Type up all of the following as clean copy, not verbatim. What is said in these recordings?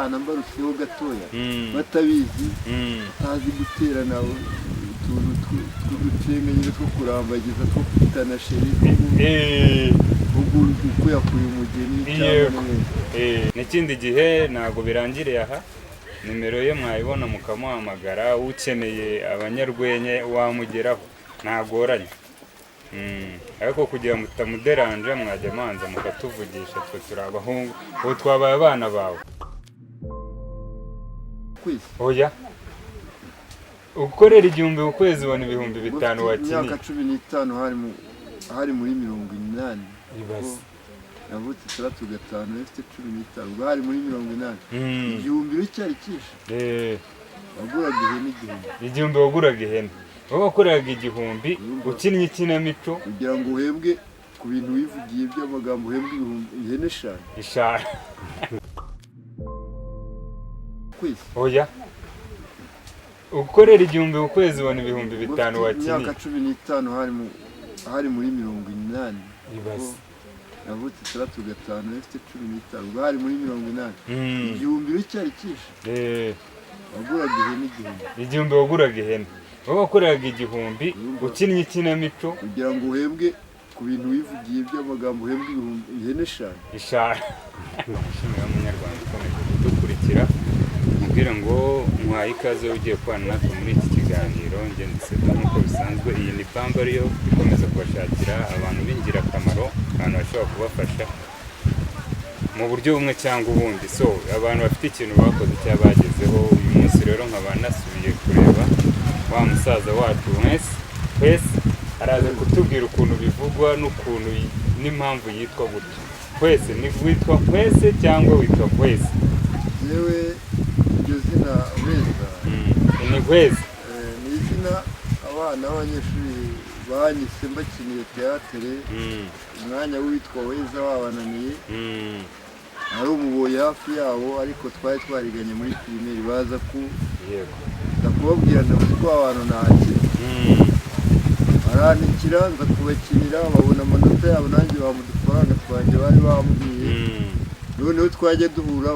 abana mbarushijeho gatoya batabizi tazi guterana utuntu tw'uducenge nyine two kurambagiza two kwitana sheri uko yakuye umugeni cyangwa n'ikindi gihe ntabwo birangiriye aha nimero ye mwayibona mukamuhamagara ukeneye abanyarwenya wamugeraho ntagoranye ariko kugira ngo mutamuderanje mwajya manza mukatuvugisha twe turi abahungu ubu twabaye abana bawe oya ukorera 1000 ukwezi ubona 5,000 wakiniye imyaka 15 hari muri 80 ibaze navutse 35 efite 15 ubwo hari muri 80 igihumbi cyari kishe waguraga ihene igihumbi waguraga ihene wowe wakoreraga igihumbi ukinnye ikinamico kugira ngo uhembwe ku bintu wivugiye by'amagambo uhembwe ihene 5 kwezi oya ukorera 1000 ukwezi ubona 5,000 wakiniye imyaka 15 hari muri 80 ibaze navutse 35 efite 15 ubwo hari muri 80 igihumbi cyari kishe waguraga ihene igihumbi waguraga ihene wowe wakoreraga igihumbi ukinnye ikinamico kugira ngo uhembwe ku bintu wivugiye by'amagambo uhembwe ihene 5 nshimira umunyarwanda ukomeje kudukurikira mubwira ngo mwaye ikaze ugiye kubana natwe muri iki kiganiro ngendetse nk'uko bisanzwe iyi ni Pamba ariyo ikomeza kubashakira abantu b'ingirakamaro abantu bashobora kubafasha mu buryo bumwe cyangwa ubundi so abantu bafite ikintu bakoze cyangwa bagezeho uyu munsi rero nkaba nasubiye kureba wa musaza wacu Kwezi araza kutubwira ukuntu bivugwa n'ukuntu n'impamvu yitwa gutyo Kwezi ni witwa Kwezi cyangwa witwa Kwezi yewe iryo zina Weza ni Kwezi ni izina abana b'abanyeshuri banyise mbakiniye teatere umwanya witwa Weza wabananiye hari umuboyi hafi yabo ariko twari twariganye muri primaire baza ku ndakubabwira ndabuzwa abantu ntacyo aranikira nza kubakinira babona amanota yabo nanjye bamudufaranga twanjye bari bambwiye noneho twajya duhura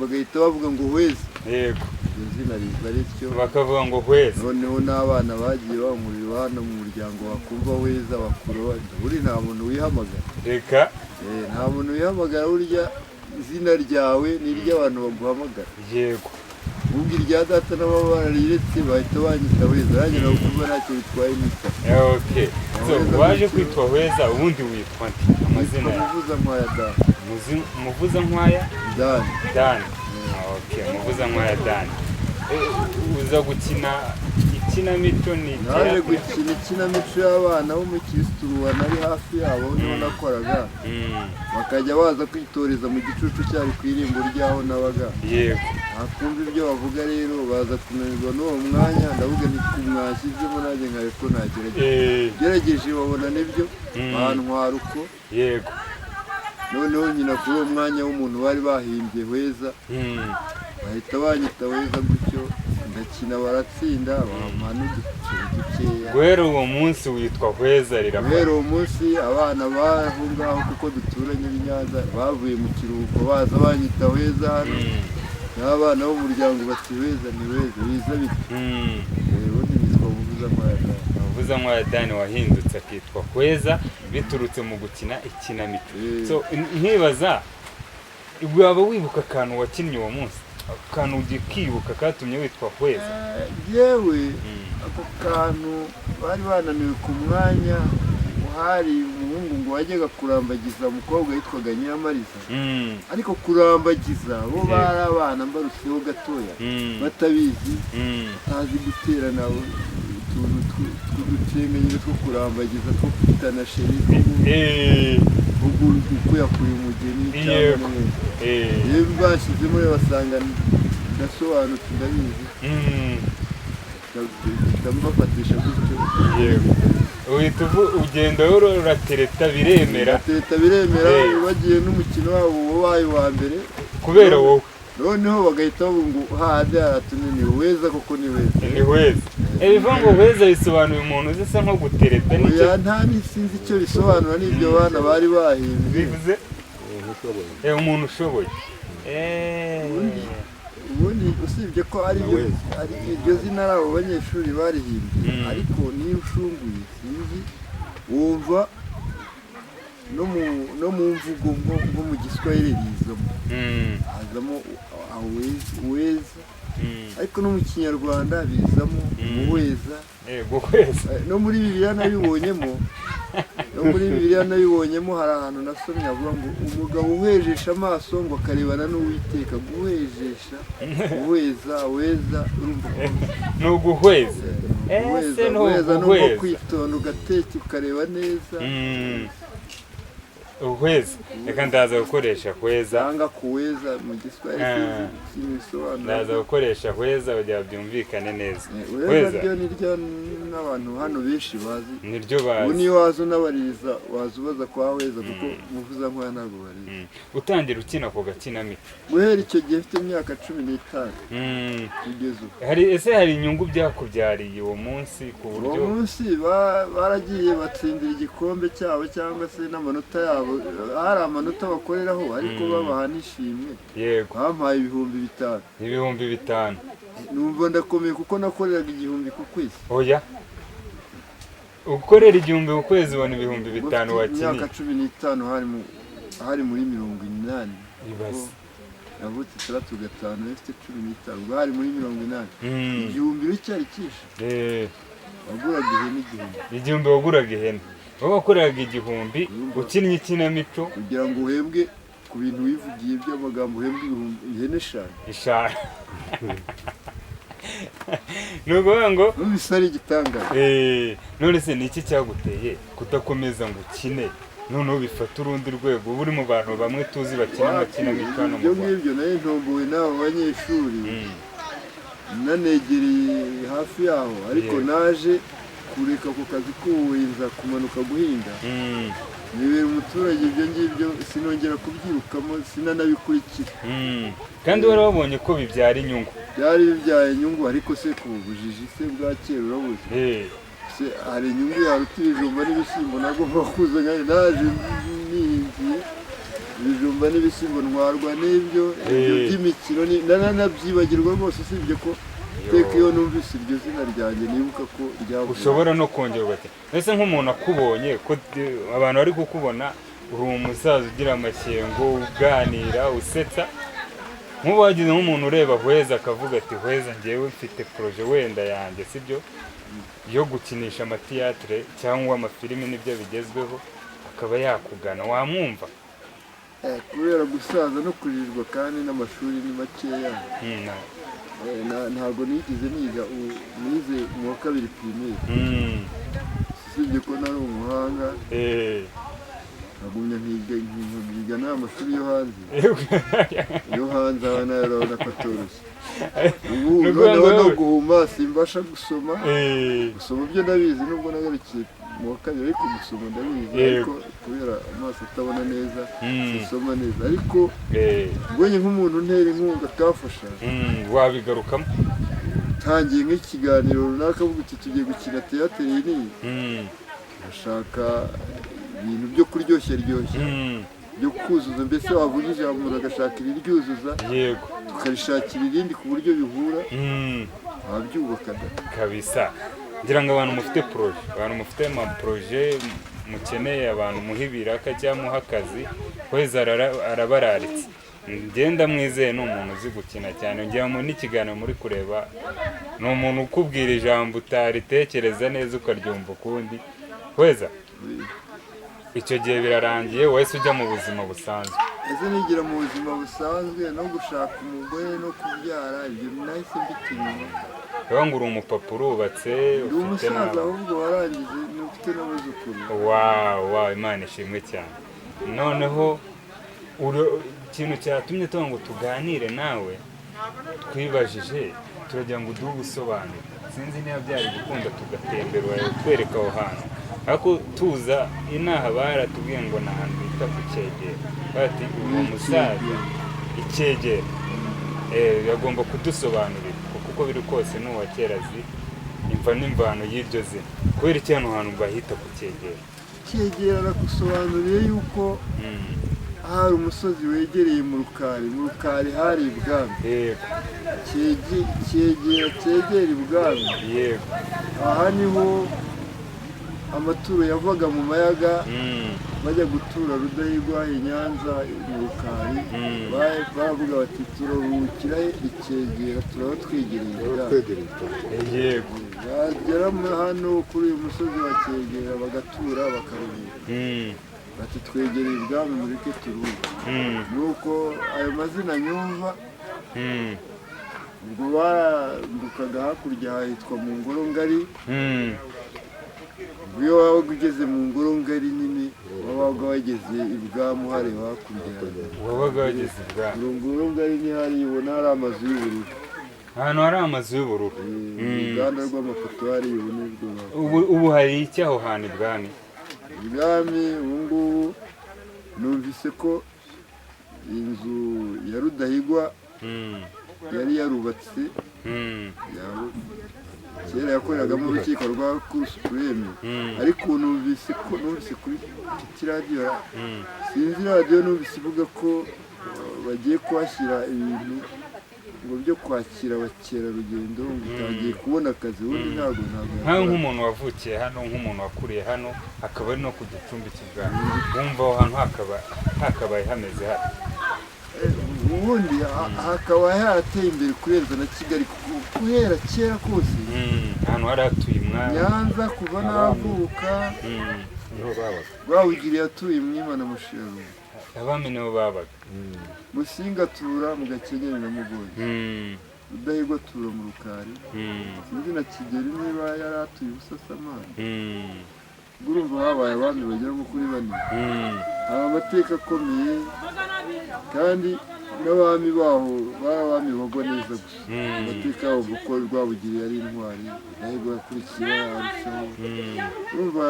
bagahita bavuga ngo Weza yego iryo zina riza rityo bakavuga ngo Weza noneho n'abana bagiye bankurira hano mu muryango bakumva Weza bakuru buri nta muntu wihamagara reka nta muntu wihamagara burya izina ryawe ni iry'abantu baguhamagara yego ubwo irya data n'ababara riretse bahita banyita Weza nanjye nakumva ntacyo bitwaye nita okay so waje kwitwa Weza ubundi witwa nti amazina ya Muvuzankwaya Dan okay Muvuzankwaya Dan uza gukina ikinamico ni naje gukina ikinamico y'abana bo mu Kirisitu nari hafi yabo niho nakoraga bakajya baza kwitoreza mu gicucu cyari ku irembo ryaho nabaga yego akumva ibyo bavuga rero baza kunanirwa n'uwo mwanya ndavuga nti kumwashyizemo nanjye nkareko nagerageje babona nibyo bantwara uko yego noneho nyina kuri uwo mwanya w'umuntu bari bahimbye Weza bahita banyita Weza gutyo ndakina baratsinda bampa n'uduceri dukeya guhera uwo munsi witwa Weza rirapfa guhera uwo munsi abana baho ngaho kuko duturanye i Nyanza bavuye mu kiruhuko baza banyita Weza hano n'abana b'umuryango bati Weza ni Weza biza biti ubundi nitwa Muvuzankwaya Dan wahindutse akitwa Weza biturutse mu gukina ikinamico so nkibaza waba wibuka akantu wakinnye uwo munsi akantu ugiye kwibuka katumye witwa Weza yewe ako kantu bari bananiwe ku mwanya hari umuhungu ngo wajyaga kurambagiza umukobwa yitwaga Nyiramariza ariko kurambagiza bo bari abana mbarushijeho gatoya batabizi tazi guterana utuntu tw'uducenge nyine two kurambagiza two kwitana sheri uko yakuye umugeni cyangwa yewe bashyizemo basanga ndasobanutse ndabizi ndamubafatisha gutyo yego uhita ugenda uratereta biremera bagiye n'umukino wabo wabaye wa mbere kubera wowe noneho bagahita bavuga ngo hahandi haratunini Weza koko ni Weza ni Weza bivuga ngo Weza bisobanuye umuntu uzisa nko gutereta n'icyo nta sinzi icyo bisobanura n'ibyo bana bari bahimbye bivuze umuntu ushoboye usibye ko ari iryo zina ari abo banyeshuri barihimbye, ariko niyo ushunguye sinzi wumva no mu mvugo nko mu giswahili rizamo hazamo uweza, ariko no mu kinyarwanda bizamo uweza. No muri Bibiliya nabibonyemo hari ahantu nasomye avuga ngo umugabo uhejesha amaso ngo akarebana n'Uwiteka, guhejesha uweza urumva ni uguhweza, uweza no kwitonda ugateka ukareba neza. uhweza, reka ndaza gukoresha hweza cyangwa kuweza mu Giswahili cy'imisobanuro, ndaza gukoresha hweza kugira byumvikane neza. Hweza niryo n'abantu hano benshi bazi, niryo bazi. Ubu niyo waza unabaririza waza ubaza kwa hweza kuko muvuza nkoya ntabwo bariza. Utangira ukina ako gakinamico guhera icyo gihe mfite imyaka 15 kugeza ubu. Hari inyungu byakubyariye uwo munsi ku buryo uwo munsi baragiye batsindira igikombe cyabo cyangwa se n'amanota yabo, hari amanota bakoreraho ariko babaha n'ishimwe. Yego, bampaye 5,000. 5,000 numva ndakomeye kuko nakoreraga 1,000 ku kwezi. Oya, ukorera 1,000 ku kwezi ubona 5,000 wakiniye. Imyaka 15 hari muri 80. Ibaze navutse 35 mfite 15, ubwo hari muri 80. 1,000 cyari kishe. waguraga ihene 1,000 waguraga ihene, wowe wakoreraga 1,000 ukinnye ikinamico kugira ngo uhembwe ku bintu wivugiye by'amagambo, uhembwe ihene 5. Nukuvuga ngo n'ubisari igitangaza. None se ni iki cyaguteye kudakomeza ngo ukine noneho bifata urundi rwego? Uba uri mu bantu bamwe tuzi bakina amakinamico hano mu Rwanda. Ibyo nayo ntombowe n'abo banyeshuri nanegereye hafi yaho, ariko naje kureka ku kazi k'ubuhinza kumanuka guhinga. Nibera umuturage, ibyo ngibyo sinongera kubyirukamo, sinanabikurikira. Kandi wari wabonye ko bibyara inyungu? Byari bibyaye inyungu, ariko se ku bujiji se bwa kera urabuze. Se hari inyungu yaruta ibijumba n'ibishyimbo nagomba kuza nkari naje nihingiye ibijumba n'ibishyimbo ntwarwa n'ibyo by'imikino nanabyibagirwa rwose, usibye ko iteka iyo numvise iryo zina ryanjye nibuka ko ryavuye. Ushobora no kongera ugati mbese nk'umuntu akubonye ko abantu bari kukubona uri umusaza ugira amashyengo, uganira, usetsa, nk'ubu wagize nk'umuntu ureba hweza akavuga ati hweza njyewe mfite proje wenda yanjye sibyo yo gukinisha amatiyatire cyangwa amafilimi nibyo bigezweho, akaba yakugana, wamwumva? Kubera gusaza no kurirwa kandi n'amashuri ni makeya, ntabwo nigeze niga, nize mu wa 2 primaire. Usibye ko nari umuhanga, nagumya nkiga n'amashuri yo hanze abana yarabona ko atoroshye. Ubu noneho no guhuma simbasha gusoma byo ndabizi, nubwo nagarukiye mu wa 2 ariko gusoma ndabizi, ariko kubera amaso atabona neza sisoma neza, ariko mbonye nk'umuntu ntera inkunga akafasha wabigarukamo. Tangiye nk'ikiganiro runaka avuga uti tugiye gukina teatire nini, bashaka ibintu byo kuryoshya byo kuzuza, mbese wavuga ijambo agashaka iriryuzuza, yego, tukarishakira irindi ku buryo bihura, wabyubaka kabisa. Ngira ngo abantu mufite proje, abantu mufite ama proje mukeneye abantu muha ibiraka cyangwa muha akazi, hweza arabararitse. Ngenda mwizeye ni umuntu uzi gukina cyane, ngira ngo n'ikiganiro muri kureba ni umuntu ukubwira ijambo utaritekereza neza ukaryumva ukundi. Hweza, icyo gihe birarangiye wese ujya mu buzima busanzwe? Ese nigira mu buzima busanzwe, no gushaka umugore no kubyara, ibyo nahise mbitinyuma. Reba ngo uri umupapa urubatse, ufite umusaza ahubwo warangije, ufite n'abuzukuru. Wow, Imana ishimwe cyane. Noneho ikintu cyatumye tuba ngo tuganire nawe, twibajije turagira ngo uduhe ubusobanuro. Sinzi niba byari gukunda tugatembera twereka aho hantu, ariko tuza inaha baratubwiye ngo ni ahantu bita ku Cyegera, bati uwo musaza Icyegera yagomba kudusobanurira, kuko biri kose n'uwa kera azi imva n'imvano y'iryo zina. Kubera iki hano hantu bahita ku Cyegera? Cyegera aragusobanuriye yuko hari umusozi wegereye mu Rukari hari ibwami. cyegera ibwami. yego Aha niho amaturo yavaga mu mayaga bajya gutura Rudahigwa i Nyanza mu Rukari. Bavuga bati turaruhukira icyegera turaba twegereye ibwami. yego bagera hano kuri uyu musozi wa Cyegera bagatura bakaruhuka. Bati twegereye ibwami mureke turuhuke. Nuko ayo mazina nyumva ubwo barambukaga hakurya hitwa mu Ngoro Ngari. Iyo wabaga ugeze mu Ngoro Ngari nini wabaga wageze ibwami uhareba hakurya. wabaga wageze ibwami. Mu Ngoro Ngari ni hariya ubona hari amazu y'ubururu. ahantu hari amazu y'ubururu. Uruganda rw'amafoto hariya ubona ubu hari iki aho hantu ibwami? ibwami ubu ngubu numvise ko inzu ya Rudahigwa yari yarubatse kera yakoreragamo urukiko rwa Cour Supreme. Ariko numvise kuri radiyo sinzi radiyo numvise ivuga ko bagiye kuhashyira ibintu ngo byo kwakira abakerarugendo ngo utagiye kubona akazi. Ubundi ntabwo nkawe nk'umuntu wavukiye hano, nk'umuntu wakuriye hano, hakaba ari no ku Gicumbi cy'ibwami, wumva aho hantu hakabaye hameze hano? Ubundi hakaba harateye imbere kurenza na Kigali guhera kera kose. ahantu hari hatuye umwami Nyanza kuva navuka Rwabugiri yatuye Mwimana Mushirarungu. abami nibo babaga. Musinga atura mu Gakenyeri na Mugoyi. Rudahigwa atura mu Rukari. Sinzi na Kigeli niba yari atuye Busasamana. Urumva habaye abami bagera nko kuri 4. Aba amateka akomeye kandi n'abami baho abami bagwa neza gusa. Amateka yabo ko Rwabugiri yari intwari, Rudahigwa yakurikira arushaho. Urumva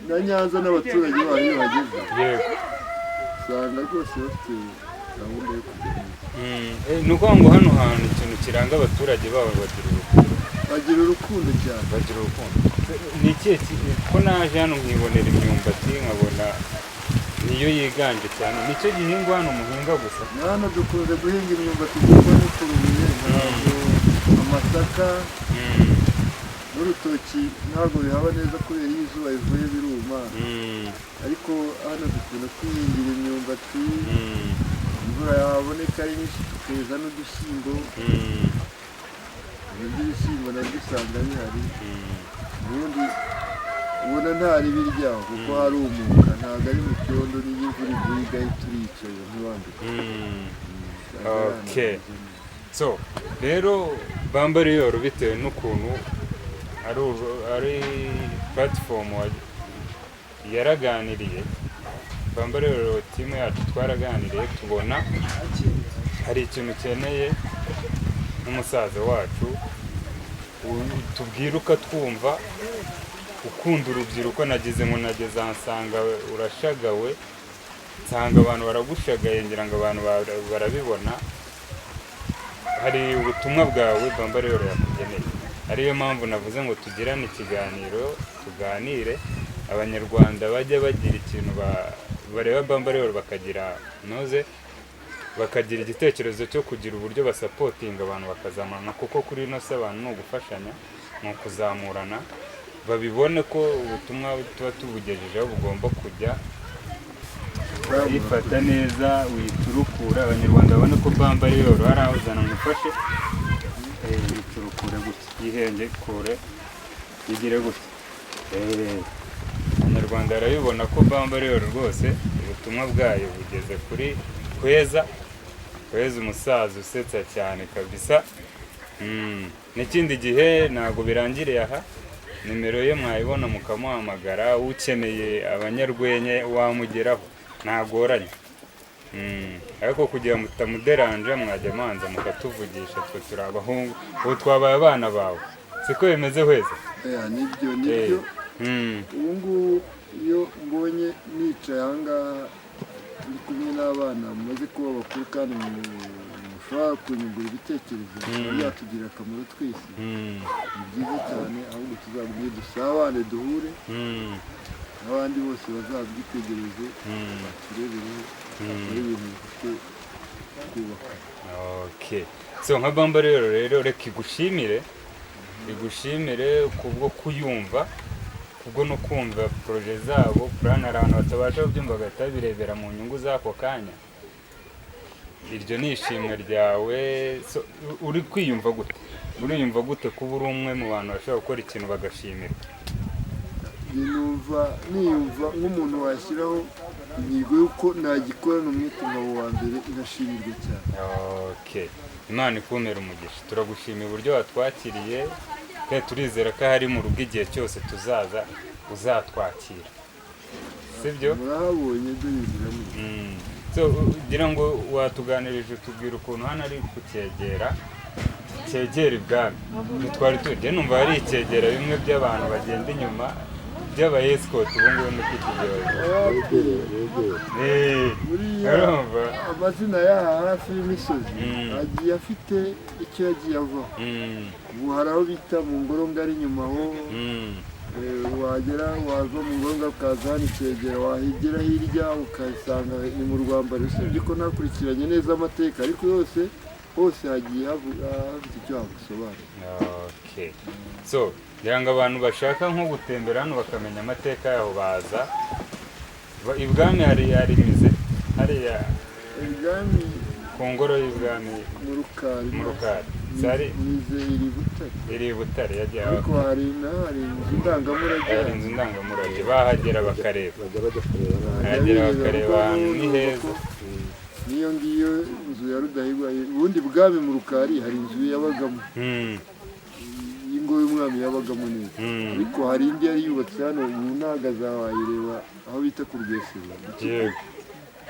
na Nyanza n'abaturage baho iyo bageze usanga rwose bafite gahunda yo kugenda. ni ukuvuga ngo hano hantu ikintu kiranga abaturage babo bagira urukundo cyane. bagira urukundo. ni ikihe ko naje hano nkibonera imyumbati nkabona niyo yiganje cyane? nicyo gihingwa hano muhinga gusa? hano dukunze guhinga imyumbati kuko n'uturumiye ntabwo amasaka n'urutoki ntabwo bihaba neza kubera iyo izuba rivuye biruma. Ariko hano dukunda kwihingira imyumbati, imvura yaboneka ari nyinshi tukeza n'udushyimbo. Ibishyimbo nabyo usanga bihari. Ubundi ubona ntari biryaho kuko hari umuka, ntabwo ari mu cyondo. n'iyo imvura iguye igahita uriyicaye ntiwandike. Okay. So rero Bambariyoro bitewe n'ukuntu ari platform yaraganiriye, Bambariyoro timu yacu twaraganiriye tubona hari ikintu ukeneye n'umusaza wacu tubwira ukatwumva, ukunda urubyiruko. nageze nsanga urashagawe, nsanga abantu baragushagaye, ngira ngo abantu barabibona. hari ubutumwa bwawe Bambariyoro yakugeneye, ariyo mpamvu navuze ngo tugirane ikiganiro tuganire, abanyarwanda bajya bagira ikintu bareba Bambariyoro bakagira igitekerezo cyo kugira uburyo basapotinga abantu bakazamurana, kuko kuri ino se abantu ni ugufashanya, ni ukuzamurana. babibone ko ubutumwa tuba tubugejejeho bugomba kujya yifata neza, witurukura. abanyarwanda babone ko Bambariyoro hari aho uzana mufashe, witurukure gutya, yihenge kure, yigire gutya. abanyarwanda barabibona ko Bambariyoro rwose ubutumwa bwayo bugeze kuri kweza umusaza usetsa cyane kabisa. n'ikindi gihe ntabwo birangiriye aha, nimero ye mwayibona mukamuhamagara. ukeneye abanyarwenya wamugeraho, ntagoranye. ariko kugira ngo mutamuderanje mwajya manza mukatuvugisha, twe turi abahungu, ubu twabaye abana bawe, siko bimeze hweza? nibyo. ubu ngubu iyo mbonye nicaye aha ngaha ndi kumwe n'abana mumaze kuba bakuru kandi mushobora kunyungura ibitekerezo byatugirira akamaro twese, ni byiza cyane. ahubwo tuzabwiye dusabane, duhure n'abandi bose bazabyitegereze, baturebere, bakore ibintu bifite tukubaka. Okay, so nka Bambariro rero reka igushimire kubwo kuyumva, kubwo no kumva projet zabo, plan abantu batabasha kubyumva bagahita birebera mu nyungu z'ako kanya. Iryo ni ishimwe ryawe. So, uri kwiyumva gute? Uriyumva gute kuba uri umwe mu bantu bashobora gukora ikintu bagashimirwa? niyumva nk'umuntu washyiraho imihigo y'uko nagikorana umwete nkaba uwa mbere, inashimirwa cyane. Okay, Imana ikumere umugisha. Turagushimiye uburyo watwakiriye, kandi turizera ko hari mu rugo igihe cyose tuzaza uzatwakira, sibyo? Murahabonye duhiziramo. So ugira ngo watuganirije tubwira ukuntu hano ari kucyegera ibwami. Ntitwari tujye numva hari icyegera bimwe by'abantu bagenda inyuma by'abayesikoti, ubu ngubu ni buriya amazina y'aha hafi y'imisozi agiye afite icyo yagiye avaho. Ubu hari aho bita mu ngoro ngari inyuma aho wava mu ngoro ukaza hano icyegera, wahigera hirya ukasanga ni mu Rwambari. Usibye ko ntakurikiranye neza amateka, ariko hose hagiye hafite icyo hagusobanura. Okay, so ngira ngo abantu bashaka nko gutembera hano bakamenya amateka yaho baza ibwami. Hari mize hariya ibwami ku ngoro y'ibwami mu Rukari. Mize iri Butare yagiye, ariko hari inzu ndangamurage, bahagera bakareba ahantu ni heza. Niyo ngiyo inzu ya Rudahigwa. Ubundi bwami mu Rukari hari inzu yabagamo, y'ingoro y'umwami yabagamo neza. Ariko hari indi yari yubatse hano, ubu nahagaze wayireba aho bita ku Rwesero.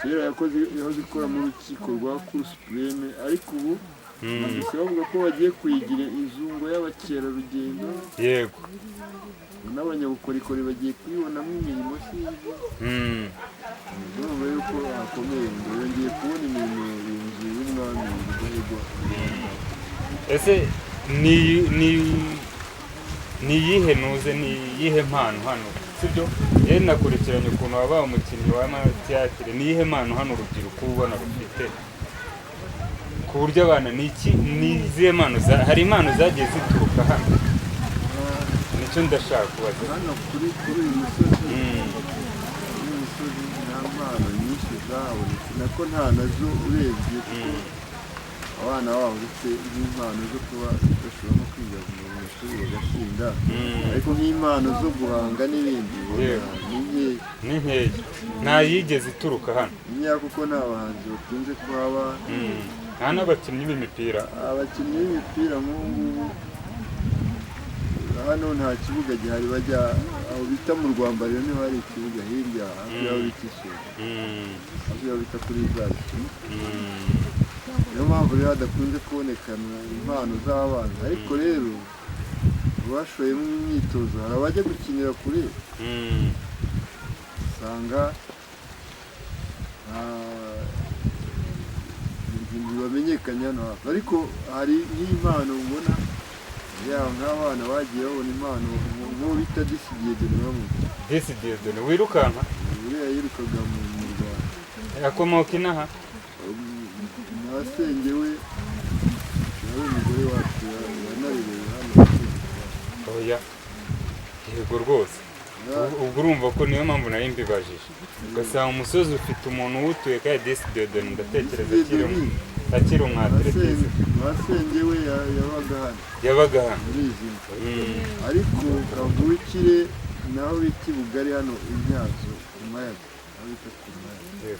Kera yahoze ikora mu rukiko rwa Cour Supreme, ariko ubu bavuga ko bagiye kuyigira inzu ngo y'abakerarugendo. Yego, n'abanyabukorikori bagiye kuyibonamo imirimo y'ibyo. Urumva yuko hakomeye, ngo yongeye kubona imirimo y'inzu y'umwami Rudahigwa. Ese ni iyihe mpano hano, sibyo? Yewe nakurikiranye ukuntu wabaye umukinnyi w'amatiyatire. Ni iyihe mpano hano urubyiruko ubona rufite ku buryo abana ni izihe mpano? Hari impano zagiye zituruka hano, nicyo ndashaka kubaza. Hano kuri uyu musozi nta mpano nyinshi zahabonetse, nako nta nazo urebye, kuko abana babo uretse n'impano zo kuba bashobora no kwiga mu mashuri bagatsinda, ariko nk'impano zo guhanga n'ibindi ni nkeya, nta yigeze ituruka hano. Nkeya kuko nta bahanzi bakunze kuhaba, nta n'abakinnyi b'imipira. Abakinnyi b'imipira nk'ubu ngubu hano nta kibuga gihari. Bajya aho bita mu Rwambari, niho hari ikibuga hirya hafi y'aho bita Isuri, hafi y'aho bita kuri za Bikini. Niyo mpamvu rero hadakunze kubonekana impano z'abana. ariko rero bashoyemo imyitozo, hari abajya gukinira kure, usanga ntibamenyekanye hano hafi. Ariko hari nk'impano ubona nk'abana bagiye babona impano, nk'uwo bita Dieudonné wirukanka. Uriya yirukaga mu Rwanda, akomoka inaha. Nasenge we nawe umugore wacu yanarereye hano. Oya, yego rwose. Ubwo urumva ko niyo mpamvu nari mbibajije, ugasanga umusozi ufite umuntu uwutuye, kandi Dieudonné ndatekereza akiri umwatletisme. Nasenge we yabaga hano muri izi nzu, ariko kavukire naho bita i Bugari hano Intyazo ku Mayaga, aho bita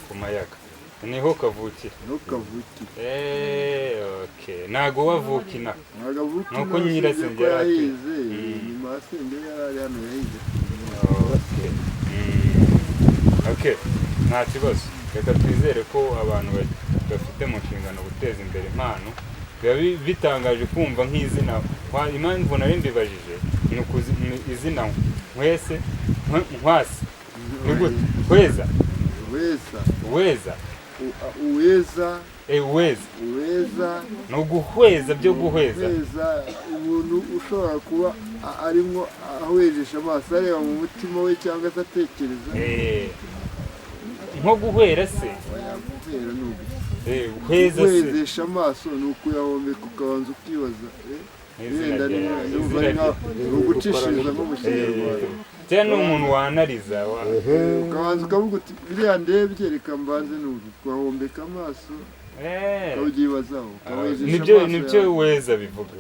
ku Mayaga niho kavukira. Okay, ntago wavuka inaha. Nuko nyirasenge yarahize, nyuma Senge yari hano yahize. Okay, nta kibazo. Reka twizere ko abantu bafite mu nshingano guteza imbere impano. Biba bitangaje kumva nk'izina. Impamvu nari mbibajije ni izina Nkwese, Nkwasi. Ni gute? Uweza. Ni uguhweza byo guhweza. Umuntu ushobora kuba arimo ahwejesha amaso areba mu mutima we cyangwa se atekereza. Nko guhwera se? Guhera ni ugusa. kwezesha amaso ni ukuyahombeka ukabanza ukibaza wenda numva ari nka ugucishiriza nko mu kinyarwanda cyane n'umuntu wanariza ukabanza ukavuga uti biriya ndebye reka mbanze numva ukahombeka amaso ukawubyibazaho nibyo weza bivuga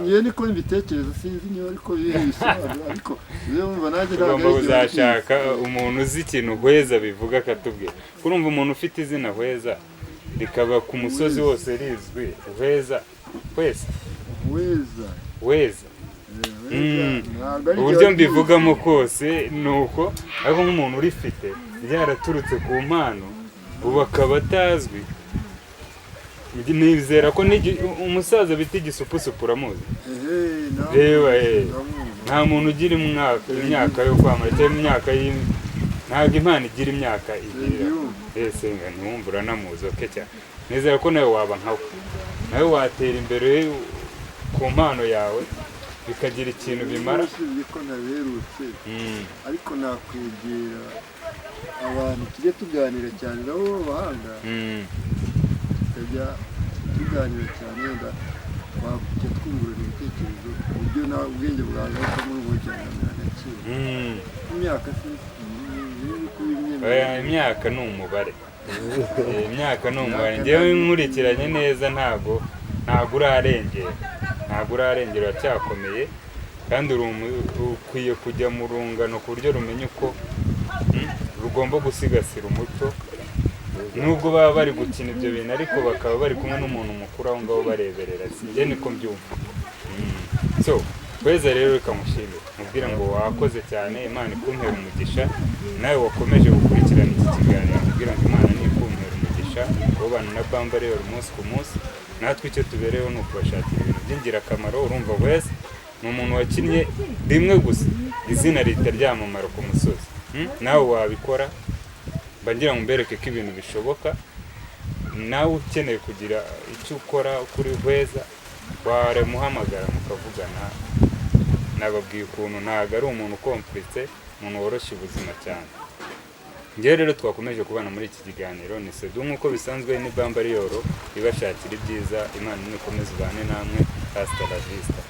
ngewe niko mbitekereza sinzi niba ariko bisobanura ariko urumva nanjye tugomba kuzashaka umuntu uzi ikintu hweza bivuga akatubwira kurumva umuntu ufite izina hweza rikaba ku musozi wose rizwi hweza weza uburyo mbivugamo kose ni uko ariko nk'umuntu urifite ryaraturutse ku mpano ubu akaba atazwi nizera ko umusaza bita igisupusupu uramuzi reba nta muntu ugira imyaka yo kwamara cyangwa imyaka ntabwo impano igira imyaka igirira senga ntiwumva uranamuzi oke cyane nizera ko nawe waba nkawe nawe watera imbere ku mpano yawe bikagira ikintu bimara usibye ko naberutse ariko nakwegera abantu tujye tuganira cyane nabo b'abahanga tukajya tuganira cyane wenda twajya twungurana ibitekerezo ku buryo nawe ubwenge bwawe bukamo n'ubugendanira agaciro imyaka imyaka ni umubare imyaka ni umubare ngewe nkurikiranye neza ntabwo urarengera uracyakomeye kandi ukwiye kujya mu rungano ku buryo rumenya uko rugomba gusigasira umuco nubwo baba bari gukina ibyo bintu ariko bakaba bari kumwe n'umuntu mukuru aho ngaho bareberera sinjye niko mbyumva so kweza rero rikamushimira mubwira ngo wakoze cyane Imana ikumpera umugisha nawe wakomeje gukurikirana iki kiganiro mubwira ngo Imana nikumpera umugisha ubana na Bambariyoro umunsi ku munsi natwe icyo tubereyeho ni ukubashakira ibintu by'ingirakamaro urumva wese ni umuntu wakinnye rimwe gusa izina rihita ryamamara ku musozi nawe wabikora ngira ngo mbereke ko ibintu bishoboka nawe ukeneye kugira icyo ukora kuri hweza wamuhamagara mukavugana nababwiye ukuntu ntabwo ari umuntu ukompuritse umuntu woroshya ubuzima cyane ngewe rero twakomeje kubana muri iki kiganiro ni Sedu nk'uko bisanzwe ni Bambariyoro ibashakira ibyiza Imana nikomeze ubane namwe hasta la vista